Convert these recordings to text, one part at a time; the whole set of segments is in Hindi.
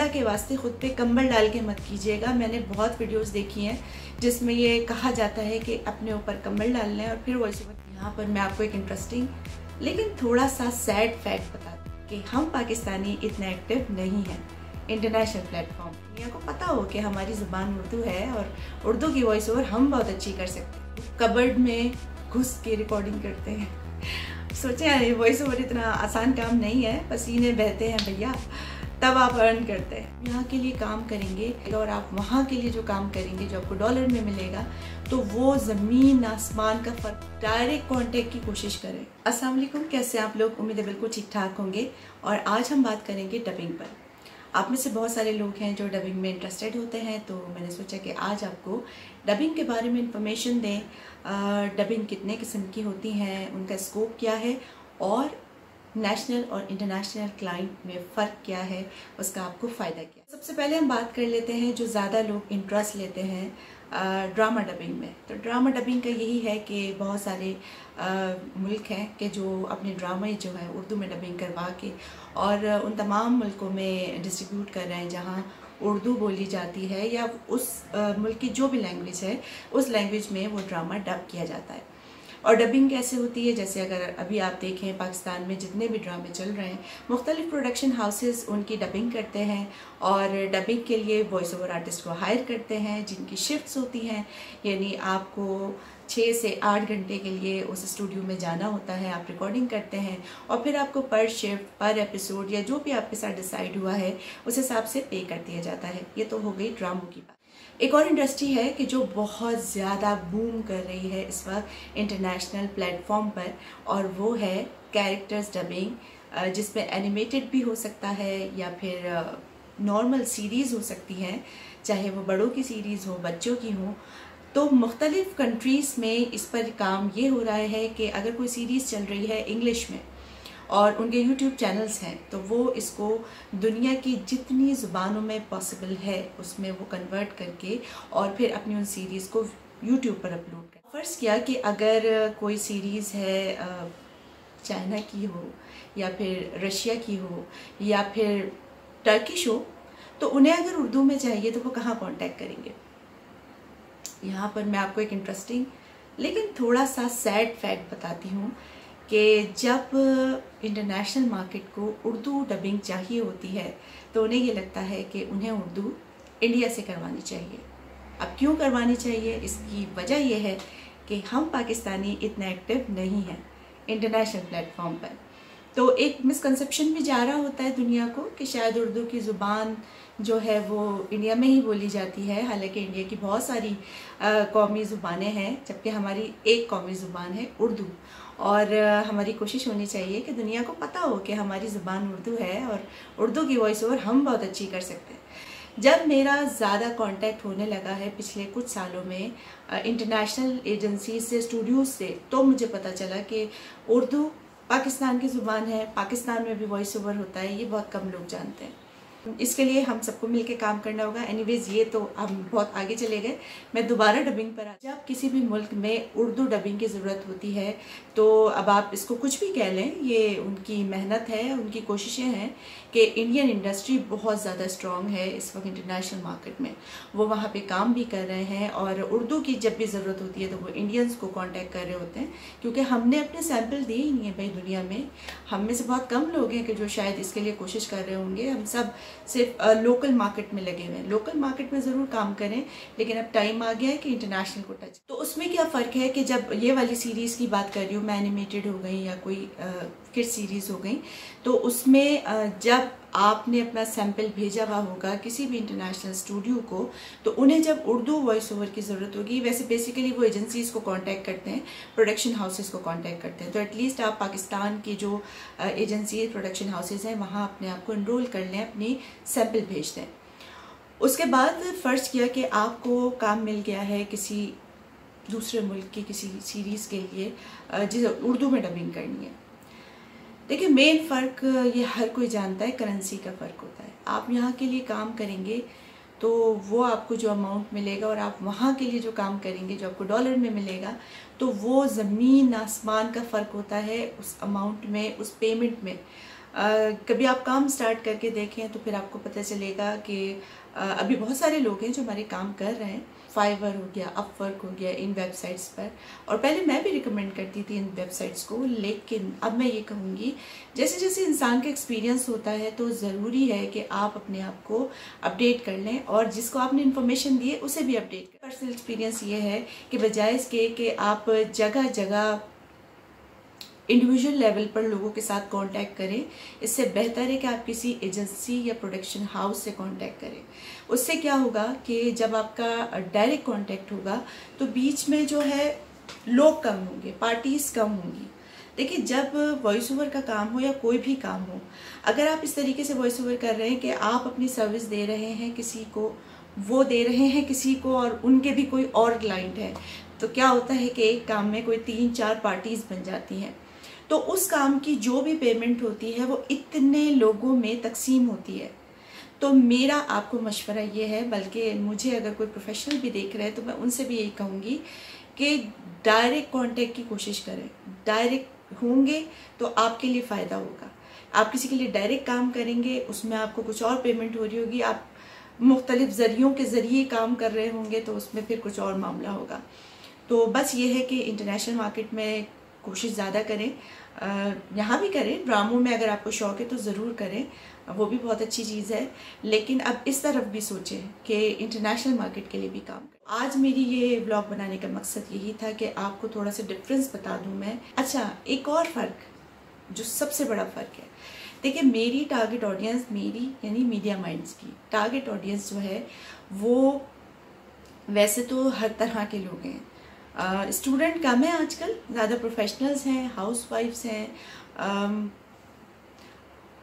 अल्लाह के वास्ते खुद पे कंबल डाल के मत कीजिएगा। मैंने बहुत वीडियोस देखी हैं जिसमें ये कहा जाता है कि अपने ऊपर कंबल डाल लें और फिर वॉइस ओवर। यहाँ पर मैं आपको एक इंटरेस्टिंग लेकिन थोड़ा सा सैड फैक्ट बता दूँ कि हम पाकिस्तानी इतना एक्टिव नहीं हैं इंटरनेशनल प्लेटफॉर्म। दुनिया को पता हो कि हमारी ज़ुबान उर्दू है और उर्दू की वॉइस ओवर हम बहुत अच्छी कर सकते हैं। कबर्ड में घुस के रिकॉर्डिंग करते हैं। सोचें वॉइस ओवर इतना आसान काम नहीं है, पसीने बहते हैं भैया, तब आप अर्न करते हैं। यहाँ के लिए काम करेंगे और आप वहाँ के लिए जो काम करेंगे जो आपको डॉलर में मिलेगा, तो वो ज़मीन आसमान का फ़र्क। डायरेक्ट कांटेक्ट की कोशिश करें। अस्सलाम वालेकुम, कैसे आप लोग? उम्मीद है बिल्कुल ठीक ठाक होंगे। और आज हम बात करेंगे डबिंग पर। आप में से बहुत सारे लोग हैं जो डबिंग में इंटरेस्टेड होते हैं, तो मैंने सोचा कि आज आपको डबिंग के बारे में इंफॉर्मेशन दें। डबिंग कितने किस्म की होती हैं, उनका स्कोप क्या है और नेशनल और इंटरनेशनल क्लाइंट में फ़र्क क्या है, उसका आपको फ़ायदा क्या है। सबसे पहले हम बात कर लेते हैं जो ज़्यादा लोग इंटरेस्ट लेते हैं ड्रामा डबिंग में। तो ड्रामा डबिंग का यही है कि बहुत सारे मुल्क हैं कि जो अपने ड्रामे जो है उर्दू में डबिंग करवा के और उन तमाम मुल्कों में डिस्ट्रीब्यूट कर रहे हैं जहाँ उर्दू बोली जाती है या उस मुल्क की जो भी लैंग्वेज है उस लैंग्वेज में वो ड्रामा डब किया जाता है। और डबिंग कैसे होती है, जैसे अगर अभी आप देखें पाकिस्तान में जितने भी ड्रामे चल रहे हैं, मुख्तलिफ प्रोडक्शन हाउसेस उनकी डबिंग करते हैं और डबिंग के लिए वॉइस ओवर आर्टिस्ट को हायर करते हैं जिनकी शिफ्ट्स होती हैं। यानी आपको 6 से 8 घंटे के लिए उस स्टूडियो में जाना होता है, आप रिकॉर्डिंग करते हैं और फिर आपको पर शिफ्ट, पर एपिसोड या जो भी आपके साथ डिसाइड हुआ है उस हिसाब से पे कर दिया जाता है। ये तो हो गई ड्रामों की बात। एक और इंडस्ट्री है कि जो बहुत ज़्यादा बूम कर रही है इस वक्त इंटरनेशनल प्लेटफॉर्म पर, और वो है कैरेक्टर्स डबिंग, जिसमें एनिमेटेड भी हो सकता है या फिर नॉर्मल सीरीज़ हो सकती हैं, चाहे वो बड़ों की सीरीज़ हो, बच्चों की हो। तो मुख्तलिफ़ कंट्रीज़ में इस पर काम ये हो रहा है कि अगर कोई सीरीज़ चल रही है इंग्लिश में और उनके यूट्यूब चैनल्स हैं, तो वो इसको दुनिया की जितनी ज़ुबानों में पॉसिबल है उसमें वो कन्वर्ट करके और फिर अपनी उन सीरीज़ को यूट्यूब पर अपलोड कर। फ़र्ज़ किया कि अगर कोई सीरीज़ है चाइना की हो या फिर रशिया की हो या फिर टर्किश हो, तो उन्हें अगर उर्दू में चाहिए तो वो कहाँ कॉन्टैक्ट करेंगे। यहाँ पर मैं आपको एक इंटरेस्टिंग लेकिन थोड़ा सा सैड फैक्ट बताती हूँ कि जब इंटरनेशनल मार्केट को उर्दू डबिंग चाहिए होती है तो उन्हें ये लगता है कि उन्हें उर्दू इंडिया से करवानी चाहिए। अब क्यों करवानी चाहिए, इसकी वजह यह है कि हम पाकिस्तानी इतना एक्टिव नहीं हैं इंटरनेशनल प्लेटफॉर्म पर। तो एक मिसकंसेप्शन भी जा रहा होता है दुनिया को कि शायद उर्दू की ज़ुबान जो है वो इंडिया में ही बोली जाती है, हालांकि इंडिया की बहुत सारी कौमी ज़ुबानें हैं जबकि हमारी एक कौमी ज़ुबान है उर्दू। और हमारी कोशिश होनी चाहिए कि दुनिया को पता हो कि हमारी ज़ुबान उर्दू है और उर्दू की वॉइस ओवर हम बहुत अच्छी कर सकते हैं। जब मेरा ज़्यादा कांटेक्ट होने लगा है पिछले कुछ सालों में इंटरनेशनल एजेंसी से, स्टूडियोज़ से, तो मुझे पता चला कि उर्दू पाकिस्तान की ज़ुबान है, पाकिस्तान में भी वॉइस ओवर होता है, ये बहुत कम लोग जानते हैं। इसके लिए हम सबको मिलकर काम करना होगा। एनीवेज, ये तो हम बहुत आगे चले गए। मैं दोबारा डबिंग पर जब किसी भी मुल्क में उर्दू डबिंग की ज़रूरत होती है तो अब आप इसको कुछ भी कह लें, ये उनकी मेहनत है, उनकी कोशिशें हैं कि इंडियन इंडस्ट्री बहुत ज़्यादा स्ट्रॉन्ग है इस वक्त इंटरनेशनल मार्केट में। वो वहाँ पे काम भी कर रहे हैं और उर्दू की जब भी ज़रूरत होती है तो वो इंडियंस को कॉन्टेक्ट कर रहे होते हैं, क्योंकि हमने अपने सैंपल दिए ही नहीं है भाई। दुनिया में हम में से बहुत कम लोग हैं कि जो शायद इसके लिए कोशिश कर रहे होंगे। हम सब सिर्फ लोकल मार्केट में लगे हुए हैं। लोकल मार्केट में ज़रूर काम करें, लेकिन अब टाइम आ गया है कि इंटरनेशनल को टच। तो उसमें क्या फ़र्क है कि जब ये वाली सीरीज़ की बात कर रही हूँ मैं, एनिमेटेड हो गई या कोई किड सीरीज़ हो गई, तो उसमें जब आपने अपना सैंपल भेजा हुआ होगा किसी भी इंटरनेशनल स्टूडियो को, तो उन्हें जब उर्दू वॉइस ओवर की ज़रूरत होगी, वैसे बेसिकली वो एजेंसीज़ को कांटेक्ट करते हैं, प्रोडक्शन हाउसेस को कांटेक्ट करते हैं। तो एटलीस्ट आप पाकिस्तान की जो एजेंसी, प्रोडक्शन हाउसेस हैं, वहाँ अपने आप को इनरोल कर लें, अपनी सैंपल भेज दें। उसके बाद फ़र्ज़ किया कि आपको काम मिल गया है किसी दूसरे मुल्क की किसी सीरीज़ के लिए जिसे उर्दू में डबिंग करनी है। देखिए, मेन फ़र्क ये हर कोई जानता है, करेंसी का फ़र्क होता है। आप यहाँ के लिए काम करेंगे तो वो आपको जो अमाउंट मिलेगा और आप वहाँ के लिए जो काम करेंगे जो आपको डॉलर में मिलेगा, तो वो ज़मीन आसमान का फ़र्क होता है उस अमाउंट में, उस पेमेंट में। कभी आप काम स्टार्ट करके देखें तो फिर आपको पता चलेगा कि अभी बहुत सारे लोग हैं जो हमारे काम कर रहे हैं। फाइवर हो गया, अपवर्क हो गया, इन वेबसाइट्स पर। और पहले मैं भी रिकमेंड करती थी इन वेबसाइट्स को, लेकिन अब मैं ये कहूँगी जैसे जैसे इंसान का एक्सपीरियंस होता है तो ज़रूरी है कि आप अपने आप को अपडेट कर लें और जिसको आपने इन्फॉर्मेशन दी है उसे भी अपडेट करें। पर्सनल एक्सपीरियंस ये है कि बजाय इसके कि आप जगह जगह इंडिविजुअल लेवल पर लोगों के साथ कांटेक्ट करें, इससे बेहतर है कि आप किसी एजेंसी या प्रोडक्शन हाउस से कांटेक्ट करें। उससे क्या होगा कि जब आपका डायरेक्ट कांटेक्ट होगा तो बीच में जो है लोग कम होंगे, पार्टीज़ कम होंगी। देखिए, जब वॉइस ओवर का काम हो या कोई भी काम हो, अगर आप इस तरीके से वॉइस ओवर कर रहे हैं कि आप अपनी सर्विस दे रहे हैं किसी को, वो दे रहे हैं किसी को और उनके भी कोई और क्लाइंट है, तो क्या होता है कि एक काम में कोई 3-4 पार्टीज़ बन जाती हैं। तो उस काम की जो भी पेमेंट होती है वो इतने लोगों में तकसीम होती है। तो मेरा आपको मशवरा ये है, बल्कि मुझे अगर कोई प्रोफेशनल भी देख रहे हैं तो मैं उनसे भी यही कहूँगी कि डायरेक्ट कांटेक्ट की कोशिश करें। डायरेक्ट होंगे तो आपके लिए फ़ायदा होगा। आप किसी के लिए डायरेक्ट काम करेंगे, उसमें आपको कुछ और पेमेंट हो रही होगी, आप मुख्तलिफ ज़रियों के ज़रिए काम कर रहे होंगे तो उसमें फिर कुछ और मामला होगा। तो बस ये है कि इंटरनेशनल मार्केट में कोशिश ज़्यादा करें, यहाँ भी करें। ड्रामों में अगर आपको शौक है तो ज़रूर करें, वो भी बहुत अच्छी चीज़ है। लेकिन अब इस तरफ भी सोचें कि इंटरनेशनल मार्केट के लिए भी काम करें। आज मेरी ये ब्लॉग बनाने का मकसद यही था कि आपको थोड़ा सा डिफरेंस बता दूँ मैं। अच्छा, एक और फ़र्क जो सबसे बड़ा फ़र्क है, देखिए मेरी टारगेट ऑडियंस, मेरी यानी मीडिया माइंड्स की टारगेट ऑडियंस जो है वो वैसे तो हर तरह के लोग हैं। स्टूडेंट कम है आजकल, ज़्यादा प्रोफेशनल्स हैं, हाउसवाइफ्स हैं।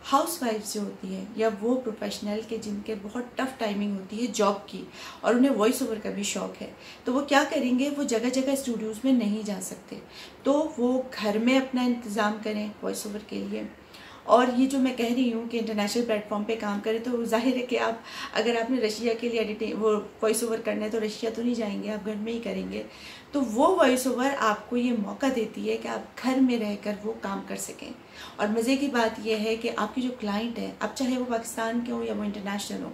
हाउसवाइफ्स जो होती हैं या वो प्रोफेशनल के जिनके बहुत टफ टाइमिंग होती है जॉब की और उन्हें वॉइस ओवर का भी शौक है, तो वो क्या करेंगे, वो जगह जगह स्टूडियोज़ में नहीं जा सकते, तो वो घर में अपना इंतज़ाम करें वॉइस ओवर के लिए। और ये जो मैं कह रही हूँ कि इंटरनेशनल प्लेटफॉर्म पे काम करें, तो जाहिर है कि आप अगर आपने रशिया के लिए एडिटिंग वो वॉइस ओवर करना है तो रशिया तो नहीं जाएंगे, आप घर में ही करेंगे। तो वो वॉइस ओवर आपको ये मौका देती है कि आप घर में रहकर वो काम कर सकें। और मज़े की बात यह है कि आपकी जो क्लाइंट है, अब चाहे वो पाकिस्तान के हो या वो इंटरनेशनल हो,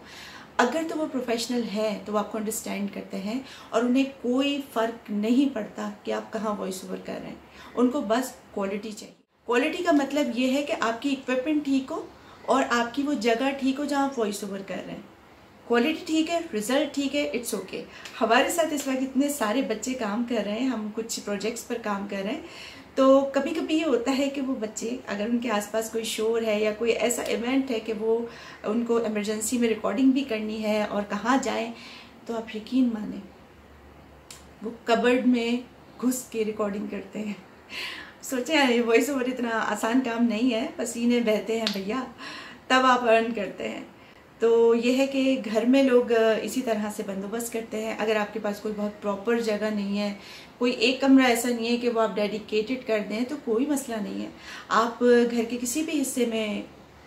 अगर तो वो प्रोफेशनल है तो वो आपको अंडरस्टैंड करते हैं और उन्हें कोई फ़र्क नहीं पड़ता कि आप कहाँ वॉइस ओवर कर रहे हैं। उनको बस क्वालिटी चाहिए। क्वालिटी का मतलब ये है कि आपकी इक्विपमेंट ठीक हो और आपकी वो जगह ठीक हो जहाँ आप वॉइस ओवर कर रहे हैं। क्वालिटी ठीक है, रिजल्ट ठीक है, इट्स ओके। हमारे साथ इस वक्त इतने सारे बच्चे काम कर रहे हैं, हम कुछ प्रोजेक्ट्स पर काम कर रहे हैं, तो कभी कभी ये होता है कि वो बच्चे, अगर उनके आसपास कोई शोर है या कोई ऐसा इवेंट है कि वो उनको इमरजेंसी में रिकॉर्डिंग भी करनी है और कहाँ जाएं, तो आप यकीन माने वो कबर्ड में घुस के रिकॉर्डिंग करते हैं। सोचें, वॉइस ओवर इतना आसान काम नहीं है, पसीने बहते हैं भैया, तब आप अर्न करते हैं। तो ये है कि घर में लोग इसी तरह से बंदोबस्त करते हैं। अगर आपके पास कोई बहुत प्रॉपर जगह नहीं है, कोई एक कमरा ऐसा नहीं है कि वो आप डेडिकेटेड कर दें, तो कोई मसला नहीं है, आप घर के किसी भी हिस्से में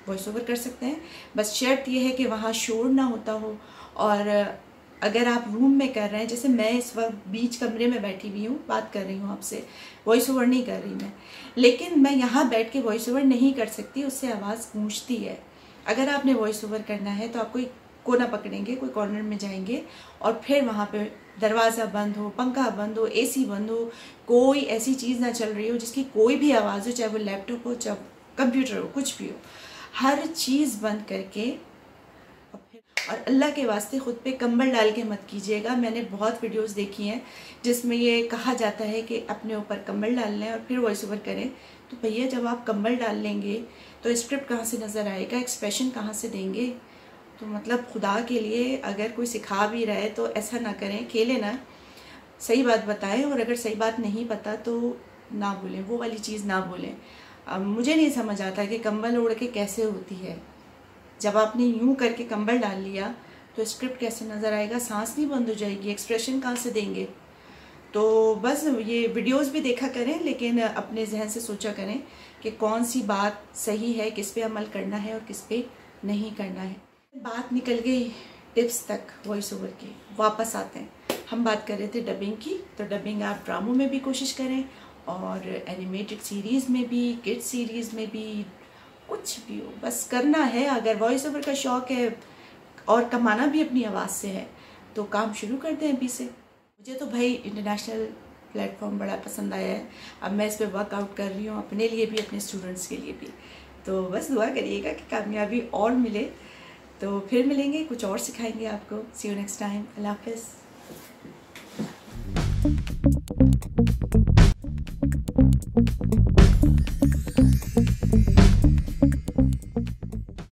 वॉइस ओवर कर सकते हैं। बस शर्त यह है कि वहाँ शोर ना होता हो। और अगर आप रूम में कर रहे हैं, जैसे मैं इस वक्त बीच कमरे में बैठी हुई हूँ, बात कर रही हूँ आपसे, वॉइस ओवर नहीं कर रही मैं, लेकिन मैं यहाँ बैठ के वॉइस ओवर नहीं कर सकती, उससे आवाज़ गूंजती है। अगर आपने वॉइस ओवर करना है तो आप कोई कोना पकड़ेंगे, कोई कॉर्नर में जाएंगे और फिर वहाँ पे दरवाज़ा बंद हो, पंखा बंद हो, एसी बंद हो, कोई ऐसी चीज़ ना चल रही हो जिसकी कोई भी आवाज़ हो, चाहे वो लैपटॉप हो, चाहे कंप्यूटर हो, कुछ भी हो, हर चीज़ बंद करके। और अल्लाह के वास्ते ख़ुद पे कंबल डाल के मत कीजिएगा। मैंने बहुत वीडियोस देखी हैं जिसमें ये कहा जाता है कि अपने ऊपर कंबल डाल लें और फिर वॉइस ओवर करें। तो भैया, जब आप कंबल डाल लेंगे तो स्क्रिप्ट कहाँ से नज़र आएगा, एक्सप्रेशन कहाँ से देंगे? तो मतलब खुदा के लिए अगर कोई सिखा भी रहा है तो ऐसा ना करें, खेलें ना, सही बात बताएं। और अगर सही बात नहीं पता तो ना बोलें, वो वाली चीज़ ना बोलें। मुझे नहीं समझ आता कि कंबल ओढ़ के कैसे होती है। जब आपने यूं करके कंबल डाल लिया तो स्क्रिप्ट कैसे नज़र आएगा, सांस नहीं बंद हो जाएगी, एक्सप्रेशन कहाँ से देंगे? तो बस ये वीडियोस भी देखा करें, लेकिन अपने जहन से सोचा करें कि कौन सी बात सही है, किस पे अमल करना है और किस पे नहीं करना है। बात निकल गई टिप्स तक वॉइस ओवर की, वापस आते हैं। हम बात कर रहे थे डबिंग की, तो डबिंग आप ड्रामों में भी कोशिश करें और एनिमेटेड सीरीज़ में भी, किड्स सीरीज़ में भी, कुछ भी हो, बस करना है। अगर वॉइस ओवर का शौक़ है और कमाना भी अपनी आवाज़ से है तो काम शुरू कर दें अभी से। मुझे तो भाई इंटरनेशनल प्लेटफॉर्म बड़ा पसंद आया है। अब मैं इस पर वर्कआउट कर रही हूँ, अपने लिए भी, अपने स्टूडेंट्स के लिए भी। तो बस दुआ करिएगा कि कामयाबी और मिले। तो फिर मिलेंगे, कुछ और सिखाएंगे आपको। सी यू नेक्स्ट टाइम। अल्लाह हाफ़िज़।